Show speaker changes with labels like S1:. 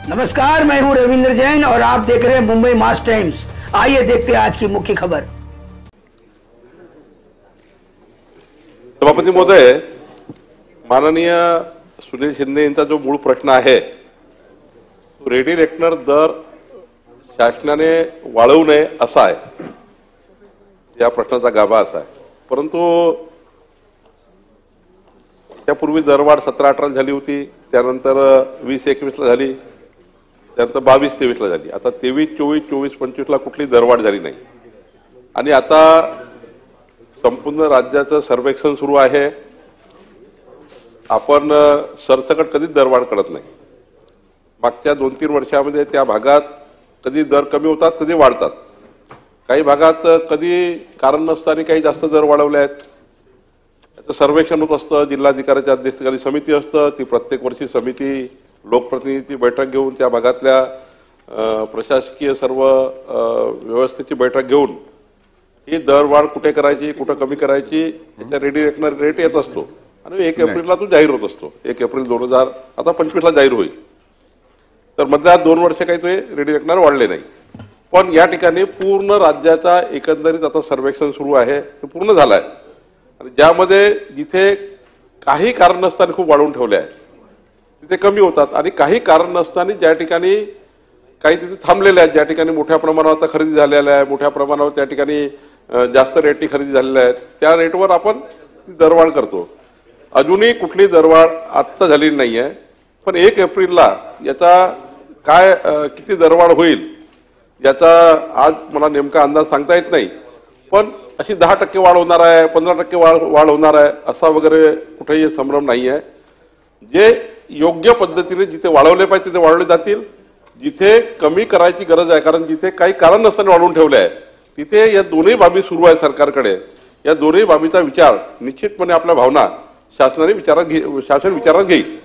S1: नमस्कार, मैं हूं रविंद्र जैन और आप देख रहे हैं मुंबई मास टाइम्स। आइए देखते हैं आज की मुख्य खबर।
S2: सभापती महोदय, माननीय सुनील शिंदे यांचा जो मूळ प्रश्न आहे, रेडी रेकनर दर शासनाने वाढवू नये असा आहे, या प्रश्नाचा गाभा असा आहे। परंतु त्यापूर्वी दरवाढ 17-18 झाली होती, त्यानंतर 20-21 ला झाली, त्यानंतर 22-23 ला झाली, आता 23-24, 24-25 ला कुठली दरवाढ झाली नाही। आणि आता संपूर्ण राज्याचं सर्वेक्षण सुरू आहे। आपण सरसकट कधीच दरवाढ करत नाही। मागच्या 2-3 वर्षांमध्ये त्या भागात कधी दर कमी होतात, कधी वाढतात। काही भागात कधी कारण नसताना काही जास्त दर वाढवले आहेत। त्याचं सर्वेक्षण होत असतं, जिल्हाधिकाऱ्याच्या अध्यक्षतेखाली समिती असतं, ती प्रत्येक वर्षी समिती लोकप्रतिनिधीची बैठक घेऊन त्या भागातल्या प्रशासकीय सर्व व्यवस्थेची बैठक घेऊन ही दरवाढ कुठे करायची, कुठे कमी करायची याचा रेडी रेकनर रेट येत असतो आणि 1 एप्रिलला तो जाहीर होत असतो। 1 एप्रिल 2025 ला जाहीर होईल। तर मधल्या 2 वर्ष काही ते रेडी रेकनर वाढले नाही। पण या ठिकाणी पूर्ण राज्याचा एकंदरीत आता सर्वेक्षण सुरू आहे, ते पूर्ण झालं आहे। आणि ज्यामध्ये जिथे काही कारण नसताना खूप वाढवून ठेवले आहे तिथे कमी होतात, आणि काही कारण नसताना ज्या ठिकाणी काही तिथे थांबलेले आहेत, ज्या ठिकाणी मोठ्या प्रमाणावर खरेदी झालेल्या आहे, मोठ्या प्रमाणावर त्या ठिकाणी जास्त रेटनी खरेदी झालेल्या आहेत, त्या रेटवर आपण दरवाढ करतो। अजूनही कुठली दरवाढ आत्ता झालेली नाही आहे। पण 1 एप्रिलला याचा काय किती दरवाढ होईल याचा आज मला नेमका अंदाज सांगता येत नाही। पण अशी 10% वाढ होणार आहे, 15% वाढ होणार आहे असा वगैरे कुठेही संभ्रम नाही आहे। जे योग्य पद्धतीने जिथे वाढवले पाहिजे तिथे वाढवले जातील, जिथे कमी करायची गरज आहे, कारण जिथे काही कारण नसताना वाढवून ठेवले आहे तिथे या दोन्ही बाबी सुरू आहे सरकारकडे। या दोन्ही बाबीचा विचार निश्चितपणे आपल्या भावना शासन विचारात घेईल।